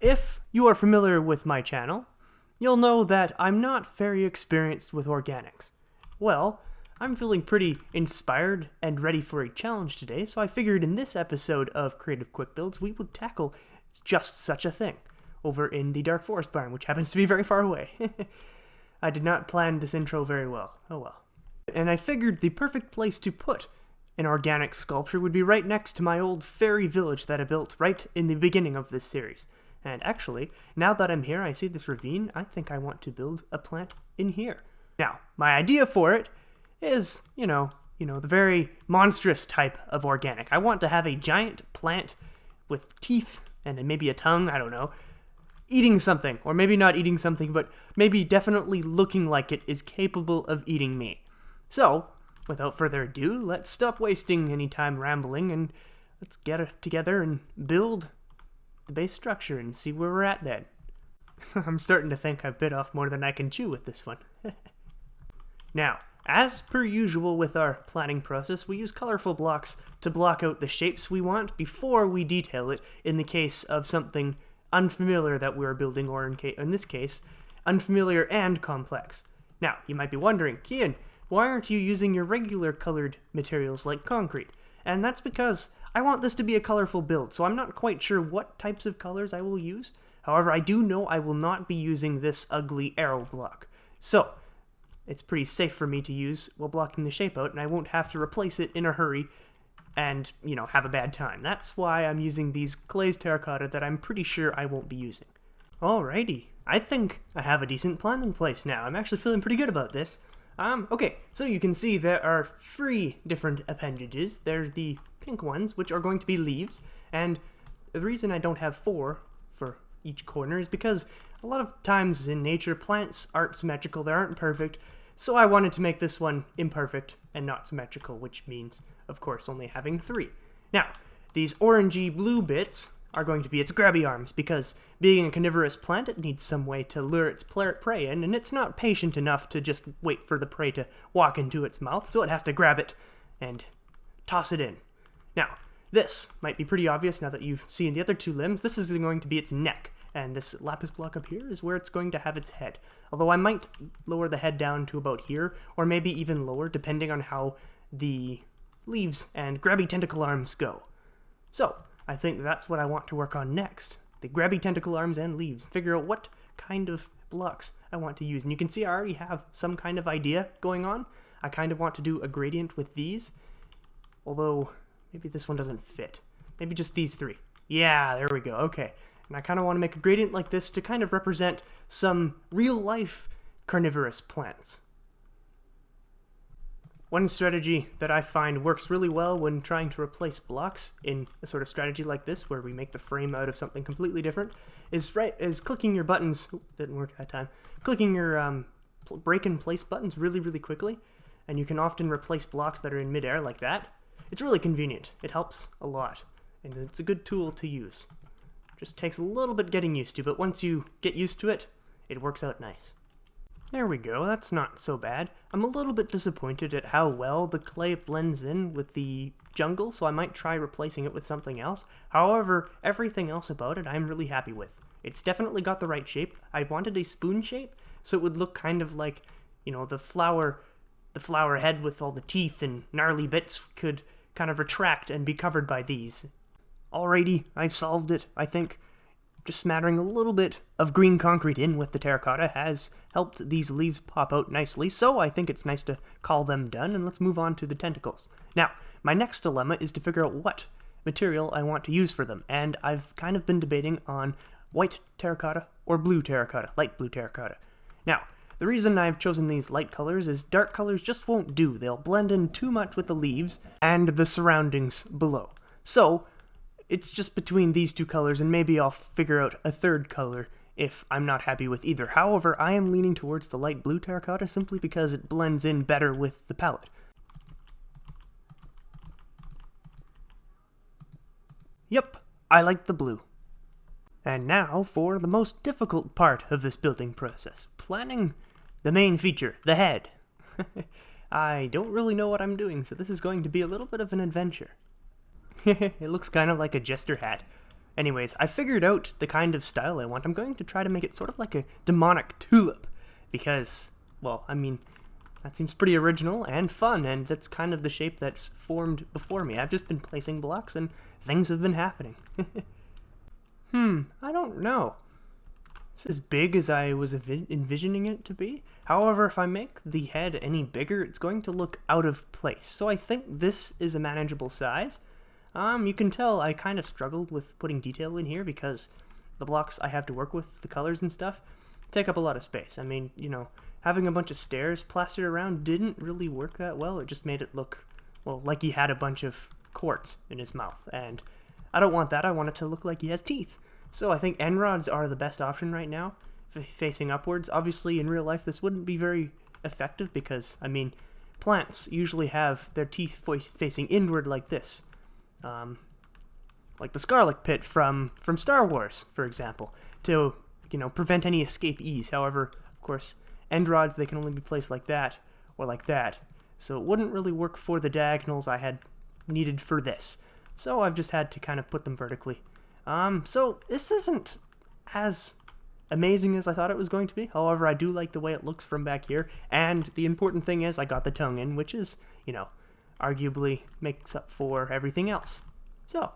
If you are familiar with my channel, you'll know that I'm not very experienced with organics. Well, I'm feeling pretty inspired and ready for a challenge today, so I figured in this episode of Creative Quick Builds we would tackle just such a thing over in the Dark Forest Barn, which happens to be very far away. I did not plan this intro very well. Oh well. And I figured the perfect place to put an organic sculpture would be right next to my old fairy village that I built right in the beginning of this series. And actually, now that I'm here, I see this ravine, I think I want to build a plant in here. Now, my idea for it is, you know, the very monstrous type of organic. I want to have a giant plant with teeth and maybe a tongue, I don't know, eating something, or maybe not eating something, but maybe definitely looking like it is capable of eating me. So, without further ado, let's stop wasting any time rambling and let's get it together and build the base structure and see where we're at then. I'm starting to think I've bit off more than I can chew with this one. Now, as per usual with our planning process, we use colorful blocks to block out the shapes we want before we detail it in the case of something unfamiliar that we're building, or in this case, unfamiliar and complex. Now, you might be wondering, Kian, why aren't you using your regular colored materials like concrete? And that's because I want this to be a colorful build, so I'm not quite sure what types of colors I will use. However, I do know I will not be using this ugly arrow block. So, it's pretty safe for me to use while blocking the shape out, and I won't have to replace it in a hurry and, have a bad time. That's why I'm using these glazed terracotta that I'm pretty sure I won't be using. Alrighty, I think I have a decent plan in place now. I'm actually feeling pretty good about this. Okay, so you can see there are 3 different appendages. There's the pink ones, which are going to be leaves, and the reason I don't have 4 for each corner is because a lot of times in nature, plants aren't symmetrical, they aren't perfect, so I wanted to make this one imperfect and not symmetrical, which means, of course, only having 3. Now, these orangey blue bits are going to be its grabby arms, because being a carnivorous plant, it needs some way to lure its prey in, and it's not patient enough to just wait for the prey to walk into its mouth, so it has to grab it and toss it in. Now, this might be pretty obvious now that you've seen the other 2 limbs. This is going to be its neck, and this lapis block up here is where it's going to have its head. Although I might lower the head down to about here, or maybe even lower, depending on how the leaves and grabby tentacle arms go. So, I think that's what I want to work on next. The grabby tentacle arms and leaves. Figure out what kind of blocks I want to use. And you can see I already have some kind of idea going on. I kind of want to do a gradient with these. Although, maybe this one doesn't fit. Maybe just these 3. Yeah, there we go. Okay. And I kind of want to make a gradient like this to kind of represent some real-life carnivorous plants. One strategy that I find works really well when trying to replace blocks in a sort of strategy like this, where we make the frame out of something completely different, is clicking your buttons. Didn't work that time. Clicking your break and place buttons really, really quickly, and you can often replace blocks that are in midair like that. It's really convenient. It helps a lot, and it's a good tool to use. Just takes a little bit getting used to, but once you get used to it, it works out nice. There we go, that's not so bad. I'm a little bit disappointed at how well the clay blends in with the jungle, so I might try replacing it with something else. However, everything else about it I'm really happy with. It's definitely got the right shape. I wanted a spoon shape, so it would look kind of like, the flower head with all the teeth and gnarly bits could kind of retract and be covered by these. Alrighty, I've solved it, I think. Just smattering a little bit of green concrete in with the terracotta has helped these leaves pop out nicely, so I think it's nice to call them done, and let's move on to the tentacles. Now, my next dilemma is to figure out what material I want to use for them, and I've kind of been debating on white terracotta or blue terracotta, light blue terracotta. Now, the reason I've chosen these light colors is dark colors just won't do. They'll blend in too much with the leaves and the surroundings below. So, it's just between these 2 colors, and maybe I'll figure out a 3rd color if I'm not happy with either. However, I am leaning towards the light blue terracotta simply because it blends in better with the palette. Yep, I like the blue. And now for the most difficult part of this building process, planning the main feature, the head. I don't really know what I'm doing, so this is going to be a little bit of an adventure. It looks kind of like a jester hat. Anyways, I figured out the kind of style I want. I'm going to try to make it sort of like a demonic tulip, because, well, I mean, that seems pretty original and fun, and that's kind of the shape that's formed before me. I've just been placing blocks, and things have been happening. I don't know. It's as big as I was envisioning it to be. However, if I make the head any bigger, it's going to look out of place. So I think this is a manageable size. You can tell I kind of struggled with putting detail in here because the blocks I have to work with, the colors and stuff, take up a lot of space. I mean, you know, having a bunch of stairs plastered around didn't really work that well. It just made it look, well, like he had a bunch of quartz in his mouth. And I don't want that. I want it to look like he has teeth. So I think end rods are the best option right now, facing upwards. Obviously, in real life, this wouldn't be very effective because, I mean, plants usually have their teeth facing inward like this. Like the Scarlet Pit from Star Wars, for example, to, you know, prevent any escapees. However, of course, end rods, they can only be placed like that or like that. So it wouldn't really work for the diagonals I had needed for this. So I've just had to kind of put them vertically. So this isn't as amazing as I thought it was going to be. However, I do like the way it looks from back here. And the important thing is I got the tongue in, which is, you know, arguably makes up for everything else. So,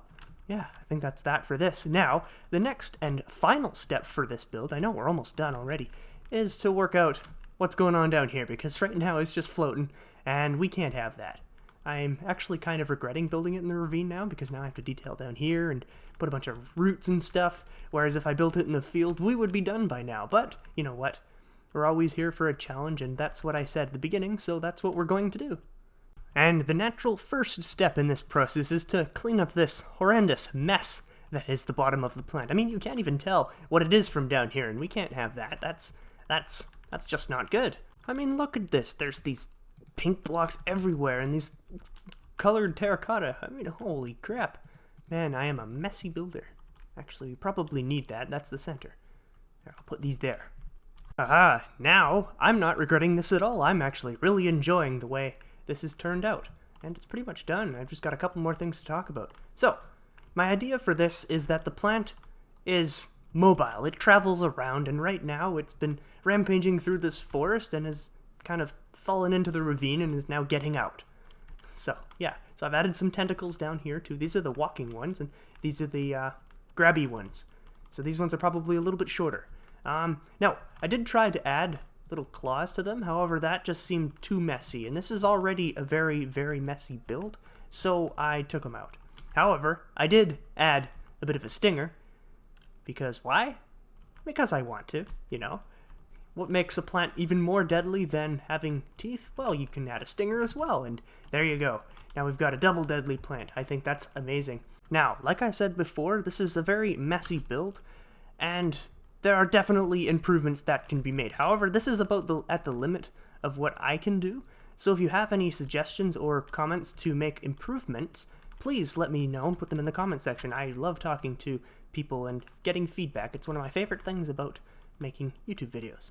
yeah, I think that's that for this. Now, the next and final step for this build, I know we're almost done already, is to work out what's going on down here, because right now it's just floating, and we can't have that. I'm actually kind of regretting building it in the ravine now, because now I have to detail down here and put a bunch of roots and stuff, whereas if I built it in the field, we would be done by now. But, you know what? We're always here for a challenge, and that's what I said at the beginning, so that's what we're going to do. And the natural first step in this process is to clean up this horrendous mess that is the bottom of the plant. I mean, you can't even tell what it is from down here, and we can't have that. That's just not good. I mean, look at this. There's these pink blocks everywhere, and these colored terracotta. I mean, holy crap. Man, I am a messy builder. Actually, we probably need that. That's the center. Here, I'll put these there. Aha, now I'm not regretting this at all. I'm actually really enjoying the way this has turned out. And it's pretty much done. I've just got a couple more things to talk about. So, my idea for this is that the plant is mobile. It travels around, and right now it's been rampaging through this forest and has kind of fallen into the ravine and is now getting out. So, yeah. So I've added some tentacles down here too. These are the walking ones, and these are the grabby ones. So these ones are probably a little bit shorter. Now, I did try to add little claws to them, however that just seemed too messy, and this is already a very, very messy build, so I took them out. However, I did add a bit of a stinger, because why? Because I want to, you know. What makes a plant even more deadly than having teeth? Well, you can add a stinger as well, and there you go. Now we've got a double deadly plant. I think that's amazing. Now, like I said before, this is a very messy build, and there are definitely improvements that can be made. However, this is about at the limit of what I can do, so if you have any suggestions or comments to make improvements, please let me know and put them in the comment section. I love talking to people and getting feedback. It's one of my favorite things about making YouTube videos.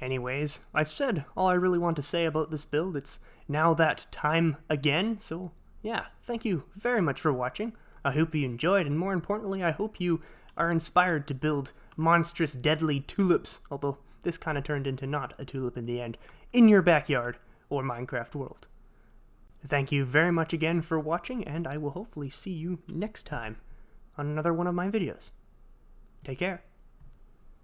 Anyways, I've said all I really want to say about this build. It's now that time again, so yeah, thank you very much for watching. I hope you enjoyed, and more importantly, I hope you are inspired to build monstrous deadly tulips, although this kind of turned into not a tulip in the end, in your backyard or Minecraft world. Thank you very much again for watching, and I will hopefully see you next time on another one of my videos. Take care.